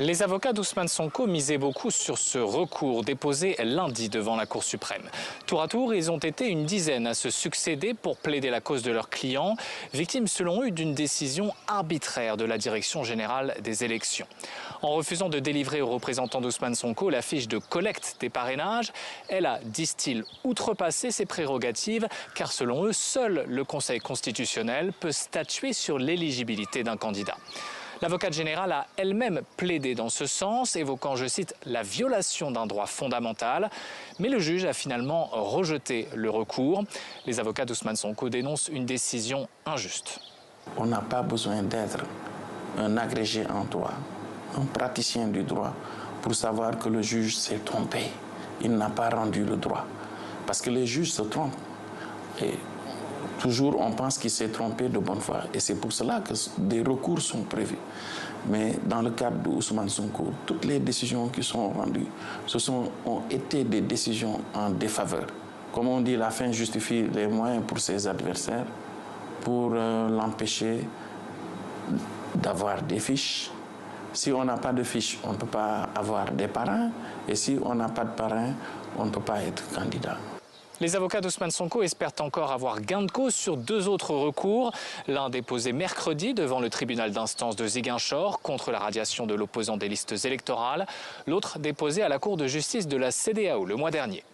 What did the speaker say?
Les avocats d'Ousmane Sonko misaient beaucoup sur ce recours déposé lundi devant la Cour suprême. Tour à tour, ils ont été une dizaine à se succéder pour plaider la cause de leurs clients, victimes selon eux d'une décision arbitraire de la Direction générale des élections. En refusant de délivrer aux représentants d'Ousmane Sonko la fiche de collecte des parrainages, elle a, disent-ils, outrepassé ses prérogatives, car selon eux, seul le Conseil constitutionnel peut statuer sur l'éligibilité d'un candidat. L'avocate générale a elle-même plaidé dans ce sens, évoquant, je cite, la violation d'un droit fondamental. Mais le juge a finalement rejeté le recours. Les avocats d'Ousmane Sonko dénoncent une décision injuste. On n'a pas besoin d'être un agrégé en droit, un praticien du droit, pour savoir que le juge s'est trompé. Il n'a pas rendu le droit. Parce que les juges se trompent. Et toujours, on pense qu'il s'est trompé de bonne foi. Et c'est pour cela que des recours sont prévus. Mais dans le cadre d'Ousmane Sonko, toutes les décisions qui sont rendues, ont été des décisions en défaveur. Comme on dit, la fin justifie les moyens pour ses adversaires, pour l'empêcher d'avoir des fiches. Si on n'a pas de fiches, on ne peut pas avoir des parrains. Et si on n'a pas de parrain, on ne peut pas être candidat. Les avocats d'Ousmane Sonko espèrent encore avoir gain de cause sur deux autres recours. L'un déposé mercredi devant le tribunal d'instance de Ziguinchor contre la radiation de l'opposant des listes électorales. L'autre déposé à la Cour de justice de la CEDEAO le mois dernier.